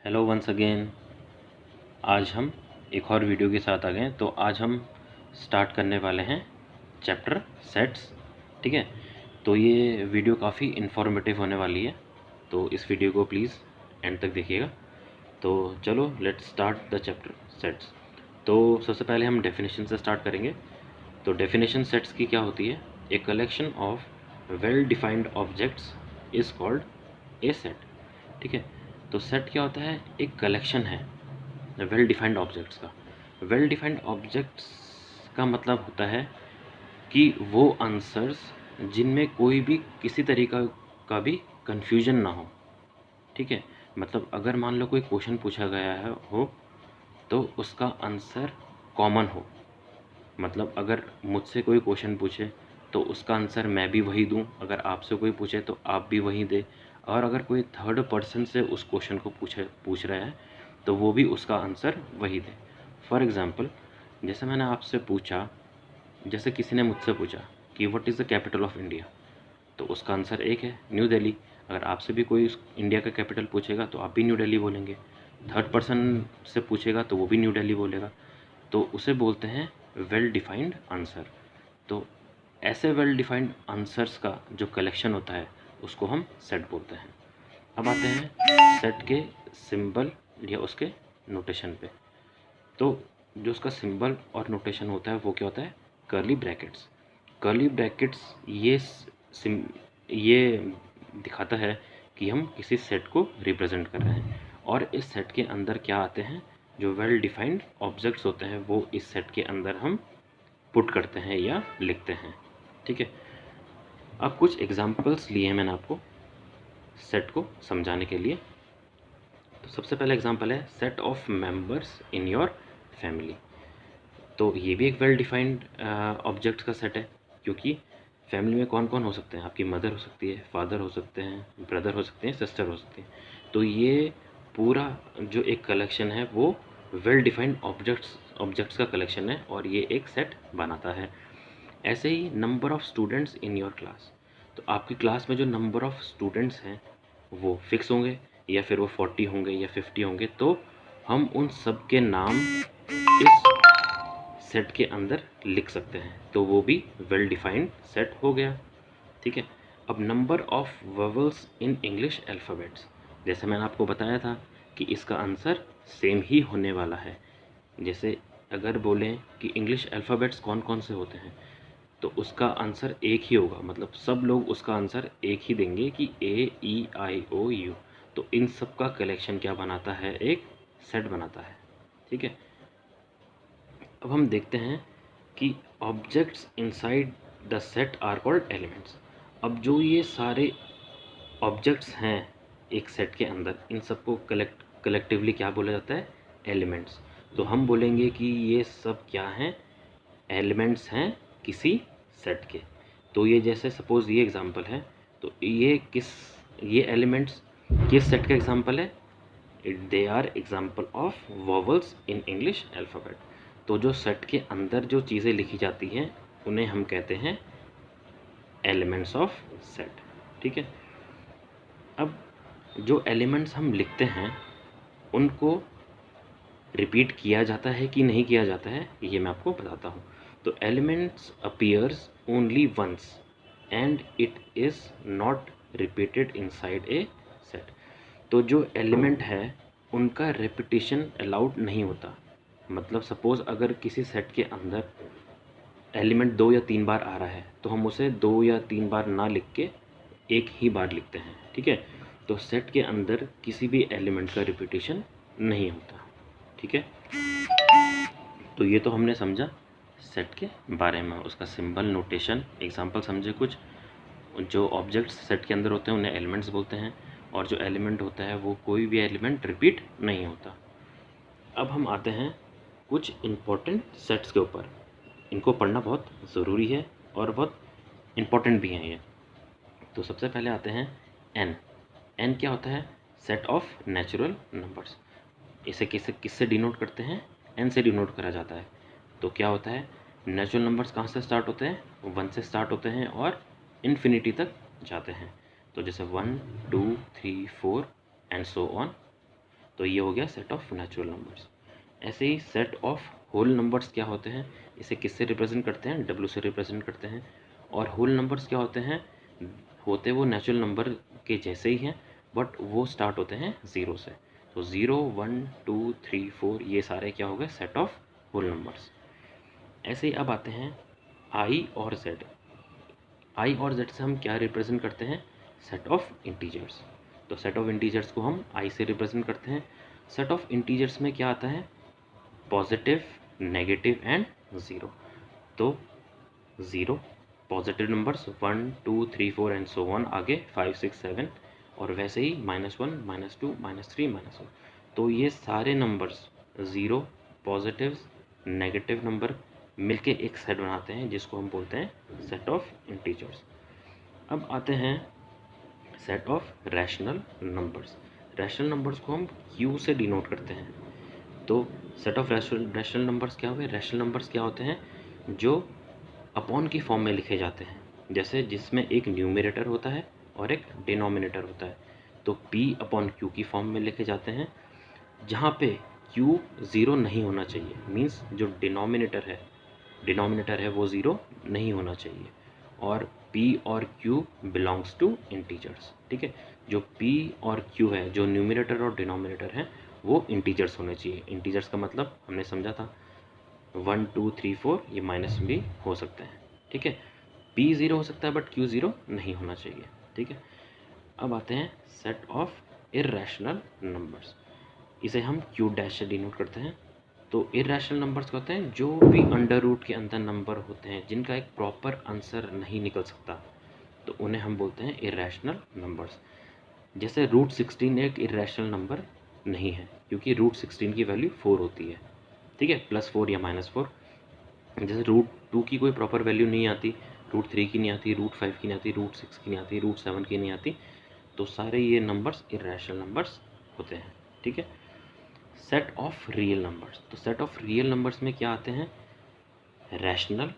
Hello once again. आज हम एक और वीडियो के साथ आ गए हैं। तो आज हम स्टार्ट करने वाले हैं चैप्टर सेट्स। ठीक है, तो ये वीडियो काफ़ी इन्फॉर्मेटिव होने वाली है, तो इस वीडियो को प्लीज़ एंड तक देखिएगा। तो चलो let's start the chapter sets. तो सबसे पहले हम डेफिनेशन से स्टार्ट करेंगे। तो डेफिनेशन सेट्स की क्या होती है? A collection of well defined objects is called a set. ठीक है, तो सेट क्या होता है? एक कलेक्शन है वेल डिफाइंड ऑब्जेक्ट्स का। वेल डिफाइंड ऑब्जेक्ट्स का मतलब होता है कि वो आंसर्स जिनमें कोई भी किसी तरीका का भी कन्फ्यूजन ना हो। ठीक है, मतलब अगर मान लो कोई क्वेश्चन पूछा गया है हो तो उसका आंसर कॉमन हो। मतलब अगर मुझसे कोई क्वेश्चन पूछे तो उसका आंसर मैं भी वही दूं, अगर आपसे कोई पूछे तो आप भी वही दें, और अगर कोई थर्ड पर्सन से उस क्वेश्चन को पूछ रहा है तो वो भी उसका आंसर वही दे। फॉर एग्ज़ाम्पल, जैसे मैंने आपसे पूछा, जैसे किसी ने मुझसे पूछा कि what is the capital of India, तो उसका आंसर एक है, न्यू दिल्ली। अगर आपसे भी कोई इंडिया का कैपिटल पूछेगा तो आप भी न्यू दिल्ली बोलेंगे। थर्ड पर्सन से पूछेगा तो वो भी न्यू दिल्ली बोलेगा। तो उसे बोलते हैं वेल डिफाइंड आंसर। तो ऐसे वेल डिफाइंड आंसर्स का जो कलेक्शन होता है उसको हम सेट बोलते हैं। अब आते हैं सेट के सिंबल या उसके नोटेशन पे। तो जो उसका सिंबल और नोटेशन होता है वो क्या होता है? Curly brackets. कर्ली ब्रैकेट्स ये दिखाता है कि हम किसी सेट को रिप्रेजेंट कर रहे हैं, और इस सेट के अंदर क्या आते हैं? जो वेल डिफाइंड ऑब्जेक्ट्स होते हैं वो इस सेट के अंदर हम पुट करते हैं या लिखते हैं। ठीक है, अब कुछ एग्जांपल्स लिए हैं मैंने आपको सेट को समझाने के लिए। तो सबसे पहला एग्जांपल है set of members in your family. तो ये भी एक वेल डिफाइंड ऑब्जेक्ट का सेट है, क्योंकि फैमिली में कौन कौन हो सकते हैं? आपकी मदर हो सकती है, फादर हो सकते हैं, ब्रदर हो सकते हैं, सिस्टर हो सकती हैं। तो ये पूरा जो एक कलेक्शन है वो वेल डिफाइंड ऑब्जेक्ट्स का कलेक्शन है, और ये एक सेट बनाता है। ऐसे ही number of students in your class. तो आपकी क्लास में जो नंबर ऑफ़ स्टूडेंट्स हैं वो फिक्स होंगे, या फिर वो 40 होंगे या 50 होंगे, तो हम उन सब के नाम इस सेट के अंदर लिख सकते हैं, तो वो भी वेल डिफाइंड सेट हो गया। ठीक है, अब number of vowels in English alphabets. जैसे मैंने आपको बताया था कि इसका आंसर सेम ही होने वाला है। जैसे अगर बोलें कि इंग्लिश अल्फ़ाबेट्स कौन कौन से होते हैं, तो उसका आंसर एक ही होगा। मतलब सब लोग उसका आंसर एक ही देंगे कि AEIOU। तो इन सब का कलेक्शन क्या बनाता है? एक सेट बनाता है। ठीक है, अब हम देखते हैं कि objects inside the set are called elements. अब जो ये सारे ऑब्जेक्ट्स हैं एक सेट के अंदर, इन सबको कलेक्टिवली क्या बोला जाता है? एलिमेंट्स। तो हम बोलेंगे कि ये सब क्या हैं? एलिमेंट्स हैं किसी सेट के। तो ये जैसे सपोज ये एग्जांपल है, तो ये एलिमेंट्स किस सेट का एग्जांपल है? They are example of vowels in English alphabet. तो जो सेट के अंदर जो चीज़ें लिखी जाती हैं उन्हें हम कहते हैं एलिमेंट्स ऑफ सेट। ठीक है, अब जो एलिमेंट्स हम लिखते हैं उनको रिपीट किया जाता है कि नहीं किया जाता है, ये मैं आपको बताता हूँ। तो elements appears only once and it is not repeated inside a set. तो जो एलिमेंट है उनका रेपिटेशन अलाउड नहीं होता। मतलब सपोज़ अगर किसी सेट के अंदर एलिमेंट 2 या 3 बार आ रहा है तो हम उसे 2 या 3 बार ना लिख के एक ही बार लिखते हैं। ठीक है, तो सेट के अंदर किसी भी एलिमेंट का रिपीटेशन नहीं होता। ठीक है, तो ये तो हमने समझा सेट के बारे में, उसका सिंबल, नोटेशन, एग्जांपल समझे कुछ। जो ऑब्जेक्ट्स सेट के अंदर होते हैं उन्हें एलिमेंट्स बोलते हैं, और जो एलिमेंट होता है वो कोई भी एलिमेंट रिपीट नहीं होता। अब हम आते हैं कुछ इम्पोर्टेंट सेट्स के ऊपर। इनको पढ़ना बहुत ज़रूरी है और बहुत इम्पोर्टेंट भी हैं ये। तो सबसे पहले आते हैं एन। एन क्या होता है? Set of natural numbers. इसे किससे डिनोट करते हैं? एन से डिनोट करा जाता है। तो क्या होता है? नेचुरल नंबर्स कहाँ से स्टार्ट होते हैं? 1 से स्टार्ट होते हैं और इन्फिनिटी तक जाते हैं। तो जैसे 1 2 3 4 एंड सो ऑन। तो ये हो गया सेट ऑफ नेचुरल नंबर्स। ऐसे ही सेट ऑफ होल नंबर्स क्या होते हैं, इसे किससे रिप्रेजेंट करते हैं, W से रिप्रेजेंट करते हैं। और होल नंबर्स क्या होते हैं, होते वो नेचुरल नंबर के जैसे ही हैं बट वो स्टार्ट होते हैं 0 से। तो 0 1 2 3 4 ये सारे क्या हो गए सेट ऑफ होल नंबर्स। ऐसे ही अब आते हैं I और Z। I और Z से हम क्या रिप्रेजेंट करते हैं, सेट ऑफ इंटीजर्स। तो सेट ऑफ इंटीजर्स को हम I से रिप्रेजेंट करते हैं। सेट ऑफ इंटीजर्स में क्या आता है, पॉजिटिव, नेगेटिव एंड ज़ीरो। तो zero positive numbers 1 2 3 4 and so on, आगे 5 6 7, और वैसे ही -1 -2 -3 -1। तो ये सारे numbers zero positive negative number मिलके एक सेट बनाते हैं जिसको हम बोलते हैं सेट ऑफ इंटीजर्स। अब आते हैं set of rational numbers. Rational numbers को हम Q से डिनोट करते हैं। तो सेट ऑफ रैशनल नंबर्स क्या हुए, रैशनल नंबर्स क्या होते हैं जो अपॉन की फॉर्म में लिखे जाते हैं, जैसे जिसमें एक न्यूमरेटर होता है और एक डिनोमिनेटर होता है। तो P अपॉन Q की फॉर्म में लिखे जाते हैं, जहाँ पे Q ज़ीरो नहीं होना चाहिए, मीन्स जो डिनोमिनेटर है वो ज़ीरो नहीं होना चाहिए। और P और Q बिलोंग्स टू इंटीजर्स, ठीक है। जो P और Q है, जो न्यूमरेटर और डिनोमिनेटर है, वो इंटीजर्स होने चाहिए। इंटीजर्स का मतलब हमने समझा था 1 2 3 4, ये माइनस भी हो सकते हैं, ठीक है। P ज़ीरो हो सकता है बट Q ज़ीरो नहीं होना चाहिए, ठीक है। अब आते हैं सेट ऑफ इर्रेशनल नंबर्स। इसे हम Q डैश से डिनोट करते हैं। तो इर्रेशनल नंबर्स क्या होते हैं, जो भी अंडर रूट के अंदर नंबर होते हैं जिनका एक प्रॉपर आंसर नहीं निकल सकता, तो उन्हें हम बोलते हैं इर्रेशनल नंबर्स। जैसे √16 एक इर्रेशनल नंबर नहीं है, क्योंकि √16 की वैल्यू 4 होती है, ठीक है, +4 या -4। जैसे √2 की कोई प्रॉपर वैल्यू नहीं आती, √3 की नहीं आती, √5 की नहीं आती, √6 की नहीं आती, √7 की नहीं आती। तो सारे ये नंबर्स इर्रेशनल नंबर्स होते हैं, ठीक है। Set of real numbers. तो सेट ऑफ रियल नंबर्स में क्या आते हैं, रैशनल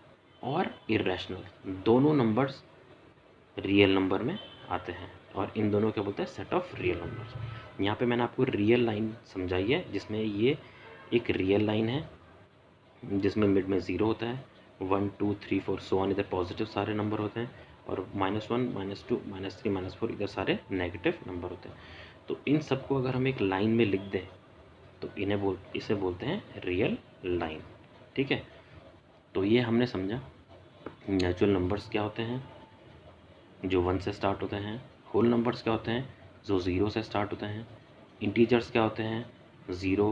और इर्रेशनल दोनों नंबर्स रियल नंबर में आते हैं, और इन दोनों क्या बोलते हैं, सेट ऑफ रियल नंबर्स। यहाँ पे मैंने आपको रियल लाइन समझाई है, जिसमें ये एक रियल लाइन है जिसमें मिड में ज़ीरो होता है, 1 2 3 4 सो ऑन इधर पॉजिटिव सारे नंबर होते हैं, और -1 -2 -3 -4 इधर सारे नेगेटिव नंबर होते हैं। तो इन सबको अगर हम एक लाइन में लिख दें तो इसे बोलते हैं रियल लाइन, ठीक है। तो ये हमने समझा नेचुरल नंबर्स क्या होते हैं जो 1 से स्टार्ट होते हैं, होल नंबर्स क्या होते हैं जो 0 से स्टार्ट होते हैं, इंटीजर्स क्या होते हैं 0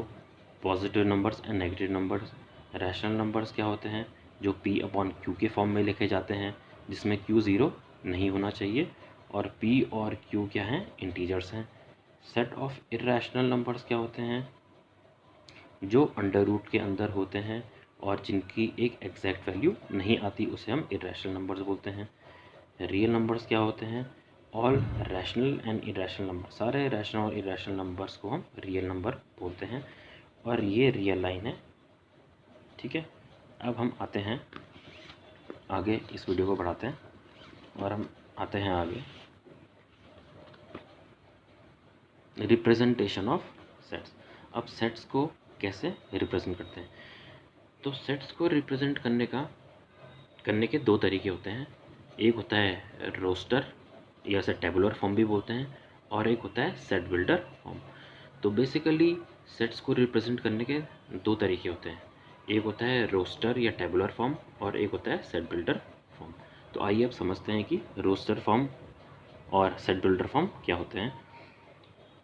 positive numbers and negative numbers, rational numbers क्या होते हैं जो P अपॉन Q के फॉर्म में लिखे जाते हैं, जिसमें Q ज़ीरो नहीं होना चाहिए, और P और Q क्या हैं, इंटीजर्स हैं। सेट ऑफ इर्रेशनल नंबर्स क्या होते हैं, जो अंडर रूट के अंदर होते हैं और जिनकी एक एग्जैक्ट वैल्यू नहीं आती, उसे हम इर्रेशनल नंबर्स बोलते हैं। रियल नंबर्स क्या होते हैं, all rational and irrational number, सारे रैशनल और इरेशनल नंबर्स को हम रियल नंबर बोलते हैं, और ये रियल लाइन है, ठीक है। अब हम आते हैं आगे, इस वीडियो को बढ़ाते हैं और हम आते हैं आगे रिप्रेजेंटेशन ऑफ सेट्स। अब सेट्स को कैसे रिप्रेजेंट करते हैं, तो सेट्स को रिप्रेजेंट करने के दो तरीके होते हैं। एक होता है रोस्टर या इसे टेबुलर फॉर्म भी बोलते हैं, और एक होता है सेट बिल्डर फॉर्म। तो बेसिकली सेट्स को रिप्रेजेंट करने के दो तरीके होते हैं, एक होता है रोस्टर या टेबुलर फॉर्म और एक होता है सेट बिल्डर फॉर्म। तो आइए अब समझते हैं कि रोस्टर फॉर्म और सेट बिल्डर फॉर्म क्या होते हैं।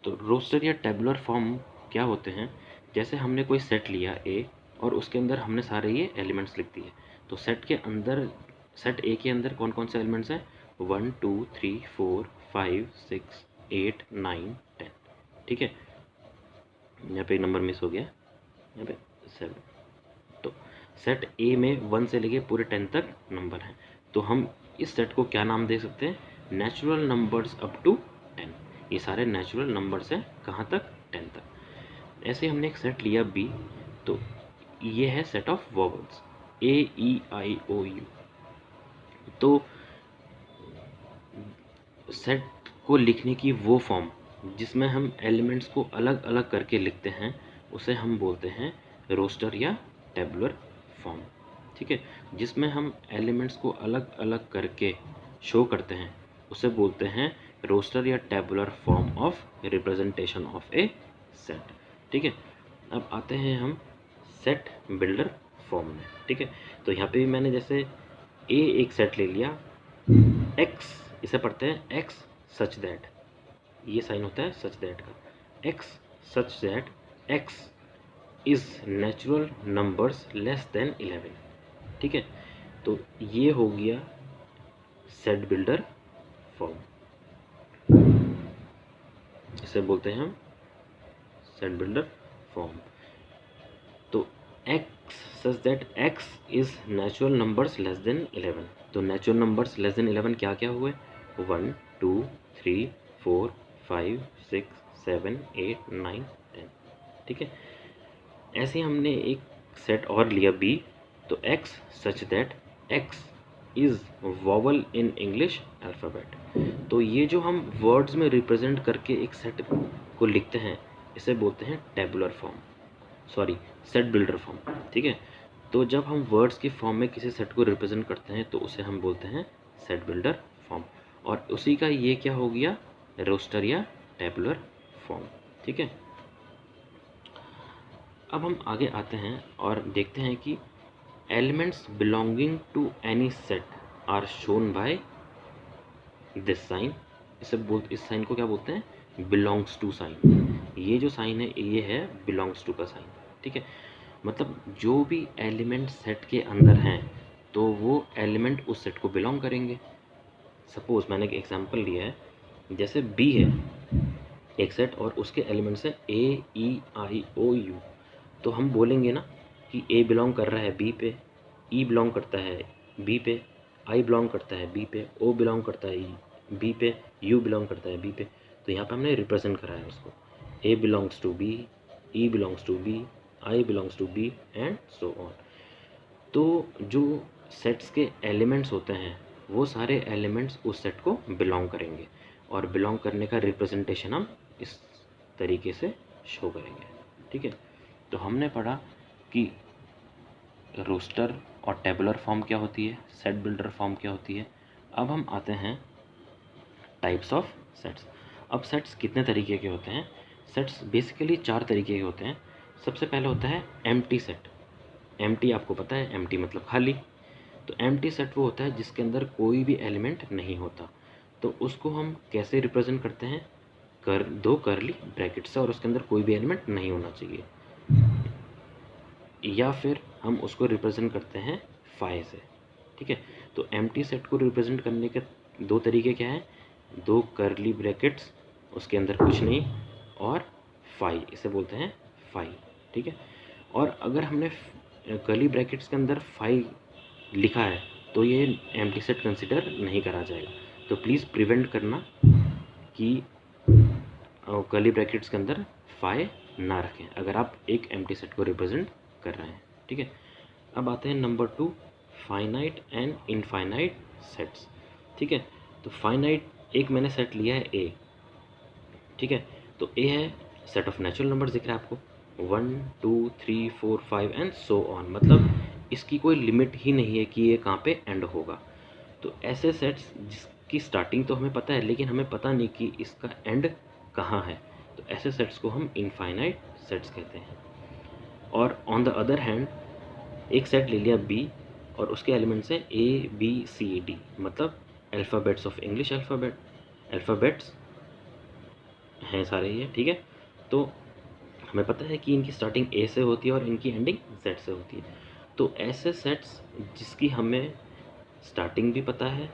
तो रोस्टर या टेबुलर फॉर्म क्या होते हैं, जैसे हमने कोई सेट लिया ए और उसके अंदर हमने सारे ये एलिमेंट्स लिख दिए। तो सेट ए के अंदर कौन कौन से एलिमेंट्स हैं, 1 2 3 4 5 6 8 9 10, ठीक है। यहाँ पे एक नंबर मिस हो गया, यहाँ पे 7। तो सेट ए में 1 से लेके पूरे 10 तक नंबर हैं, तो हम इस सेट को क्या नाम दे सकते हैं, नेचुरल नंबर्स अप टू 10। ये सारे नेचुरल नंबर्स हैं कहाँ तक, 10 तक। ऐसे हमने एक सेट लिया बी, तो ये है सेट ऑफ वोवेल्स AEIOU। तो सेट को लिखने की वो फॉर्म जिसमें हम एलिमेंट्स को अलग अलग करके लिखते हैं उसे हम बोलते हैं रोस्टर या टेबुलर फॉर्म। ठीक है, जिसमें हम एलिमेंट्स को अलग अलग करके शो करते हैं उसे बोलते हैं रोस्टर या tabular form of representation of A set. ठीक है, अब आते हैं हम सेट बिल्डर फॉर्म में। ठीक है, तो यहाँ पे भी मैंने जैसे ए एक सेट ले लिया, एक्स इसे पढ़ते हैं एक्स सच दैट, ये साइन होता है सच दैट का, x such that x is natural numbers less than 11। ठीक है, तो ये हो गया सेट बिल्डर फॉर्म, इसे बोलते हैं हम सेट बिल्डर फॉर्म। तो x such that x is natural numbers less than 11, तो नेचुरल नंबर्स लेस देन 11 क्या क्या हुए, 1 2 3 4 5 6 7 8 9 10। ठीक है, ऐसे हमने एक सेट और लिया बी, तो x such that x is vowel in English alphabet. तो ये जो हम वर्ड्स में रिप्रेजेंट करके एक सेट को लिखते हैं इसे बोलते हैं tabular form, sorry set builder form. ठीक है, तो जब हम वर्ड्स की फॉर्म में किसी सेट को रिप्रेजेंट करते हैं तो उसे हम बोलते हैं सेट बिल्डर फॉर्म, और उसी का ये क्या हो गया, रोस्टर या टेबुलर फॉर्म। ठीक है, अब हम आगे आते हैं और देखते हैं कि elements belonging to any set are shown by this sign. इस साइन को क्या बोलते हैं, बिलोंग्स टू साइन। ये जो साइन है ये है बिलोंग्स टू का साइन। ठीक है, मतलब जो भी एलिमेंट सेट के अंदर हैं तो वो एलिमेंट उस सेट को बिलोंग करेंगे। सपोज मैंने एक एग्जांपल लिया है, जैसे बी है एक सेट और उसके एलिमेंट्स हैं ए ई आई ओ यू, तो हम बोलेंगे ना कि ए बिलोंग कर रहा है बी पे, ई बिलोंग करता है बी पे, आई बिलोंग करता है बी पे, ओ बिलोंग करता है बी पे, यू बिलोंग करता है बी पे। तो यहाँ पे हमने रिप्रेजेंट करा है उसको, A belongs to B, E belongs to B, I belongs to B and so on. तो जो सेट्स के एलिमेंट्स होते हैं वो सारे एलिमेंट्स उस सेट को बिलोंग करेंगे, और बिलोंग करने का रिप्रेजेंटेशन हम इस तरीके से शो करेंगे। ठीक है, तो हमने पढ़ा कि रोस्टर और टेबुलर फॉर्म क्या होती है, सेट बिल्डर फॉर्म क्या होती है। अब हम आते हैं टाइप्स ऑफ सेट्स। अब सेट्स कितने तरीके के होते हैं, सेट्स बेसिकली 4 तरीके के होते हैं। सबसे पहले होता है एम्प्टी सेट। एम्प्टी आपको पता है, एम्प्टी मतलब खाली। तो एम्प्टी सेट वो होता है जिसके अंदर कोई भी एलिमेंट नहीं होता, तो उसको हम कैसे रिप्रेजेंट करते हैं, दो कर्ली ब्रैकेट से और उसके अंदर कोई भी एलिमेंट नहीं होना चाहिए, या फिर हम उसको रिप्रेजेंट करते हैं फाई से। ठीक है, तो एम्प्टी सेट को रिप्रेजेंट करने के 2 तरीके क्या हैं, 2 कर्ली ब्रैकेट्स उसके अंदर कुछ नहीं, और फाई, इसे बोलते हैं फाई। ठीक है, और अगर हमने कर्ली ब्रैकेट्स के अंदर फाई लिखा है तो ये एम्प्टी सेट कंसिडर नहीं करा जाएगा। तो प्लीज़ प्रिवेंट करना कि कर्ली ब्रैकेट्स के अंदर फाई ना रखें अगर आप एक एम्प्टी सेट को रिप्रेजेंट कर रहे हैं। ठीक है, अब आते हैं number 2, finite and infinite sets. ठीक है, तो फाइनाइट एक मैंने सेट लिया है ए। ठीक है, तो ए है सेट ऑफ नेचुरल नंबर दिख रहा है आपको, 1 2 3 4 5 एंड सो ऑन, मतलब इसकी कोई लिमिट ही नहीं है कि ये कहाँ पे एंड होगा। तो ऐसे सेट्स जिसकी स्टार्टिंग तो हमें पता है लेकिन हमें पता नहीं कि इसका एंड कहाँ है, तो ऐसे सेट्स को हम इनफाइनाइट सेट्स कहते हैं। और ऑन द अदर हैंड एक सेट ले लिया बी और उसके एलिमेंट्स हैं ए बी सी डी, मतलब अल्फ़ाबेट्स ऑफ इंग्लिश अल्फ़ाबेट्स हैं सारे ये। ठीक है, तो हमें पता है कि इनकी स्टार्टिंग ए से होती है और इनकी एंडिंग जेड से होती है। तो ऐसे सेट्स जिसकी हमें स्टार्टिंग भी पता है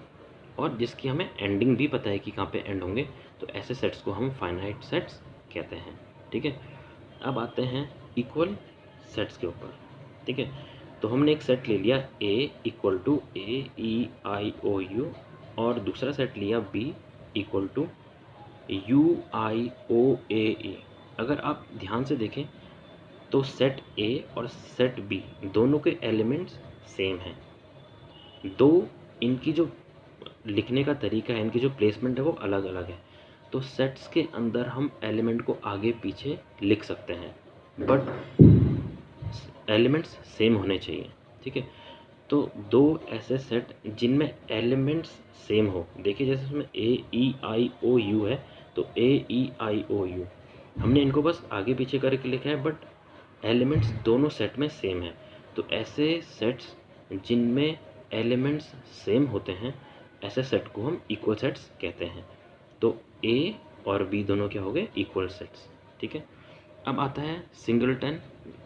और जिसकी हमें एंडिंग भी पता है कि कहाँ पे एंड होंगे, तो ऐसे सेट्स को हम फाइनाइट सेट्स कहते हैं। ठीक है, अब आते हैं इक्वल सेट्स के ऊपर। ठीक है, तो हमने एक सेट ले लिया A equal to A E I O U, और दूसरा सेट लिया B equal to U I O A E. अगर आप ध्यान से देखें तो सेट ए और सेट बी दोनों के एलिमेंट्स सेम हैं, दो इनकी जो लिखने का तरीका है, इनकी जो प्लेसमेंट है वो अलग अलग है। तो सेट्स के अंदर हम एलिमेंट को आगे पीछे लिख सकते हैं, बट एलिमेंट्स सेम होने चाहिए, ठीक है। तो दो ऐसे सेट जिनमें एलिमेंट्स सेम हो, देखिए जैसे इसमें AEIOU है, तो AEIOU हमने इनको बस आगे पीछे करके लिखा है, बट एलिमेंट्स दोनों सेट में सेम है। तो ऐसे सेट्स जिनमें एलिमेंट्स सेम होते हैं, ऐसे सेट को हम इक्वल सेट्स कहते हैं। तो A और B दोनों क्या हो गए, इक्वल सेट्स, ठीक है। अब आता है सिंगलटन,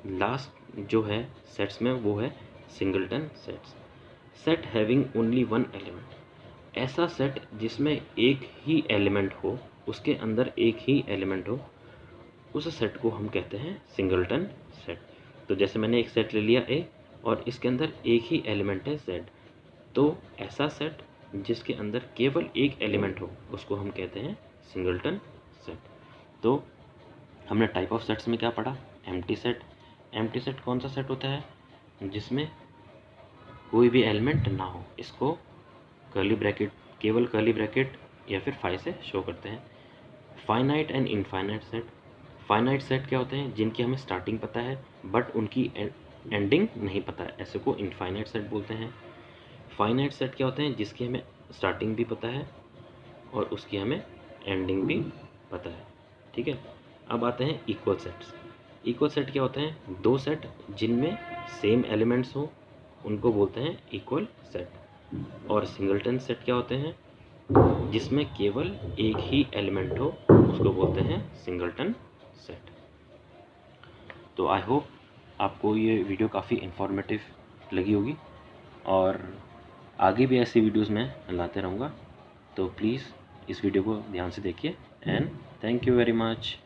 लास्ट जो है सेट्स में वो है singleton sets. Set having only one element, ऐसा सेट जिसमें एक ही एलिमेंट हो, उसके अंदर एक ही एलिमेंट हो, उस सेट को हम कहते हैं सिंगलटन सेट। तो जैसे मैंने एक सेट ले लिया A और इसके अंदर एक ही एलिमेंट है Z, तो ऐसा सेट जिसके अंदर केवल एक एलिमेंट हो उसको हम कहते हैं सिंगलटन सेट। तो हमने टाइप ऑफ सेट्स में क्या पढ़ा, एम्प्टी सेट। एम्प्टी सेट कौन सा सेट होता है, जिसमें कोई भी एलिमेंट ना हो, इसको कर्ली ब्रैकेट, केवल कर्ली ब्रैकेट या फिर फाइ से शो करते हैं। Finite and infinite set, finite set क्या होते हैं, जिनकी हमें स्टार्टिंग पता है बट उनकी एंडिंग नहीं पता है, ऐसे को इनफाइनाइट सेट बोलते हैं। फाइनाइट सेट क्या होते हैं, जिसकी हमें स्टार्टिंग भी पता है और उसकी हमें एंडिंग भी पता है, ठीक है। अब आते हैं इक्वल सेट्स। इक्वल सेट क्या होते हैं, दो सेट जिनमें सेम एलिमेंट्स हो उनको बोलते हैं इक्वल सेट। और सिंगलटन सेट क्या होते हैं, जिसमें केवल एक ही एलिमेंट हो उसको बोलते हैं सिंगलटन सेट। तो आई होप आपको ये वीडियो काफ़ी इन्फॉर्मेटिव लगी होगी और आगे भी ऐसी वीडियोस मैं लाते रहूँगा। तो प्लीज़ इस वीडियो को ध्यान से देखिए and thank you very much.